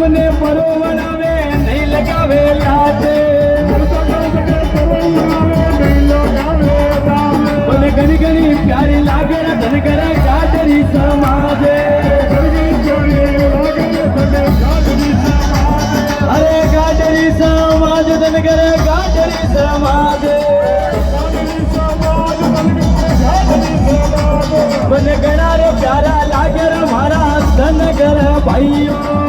તમને પરોવડાવે નહીં લગાવે લાજે મને ઘણી ઘણી પ્યારી લાગે ધનગર ગાજરી સમાજે અરે ગાજરી સમાજ ધનગર ગાજરી સમાજ મને ઘણા રે પ્યારા લાગે મારા ધનગર ભાઈઓ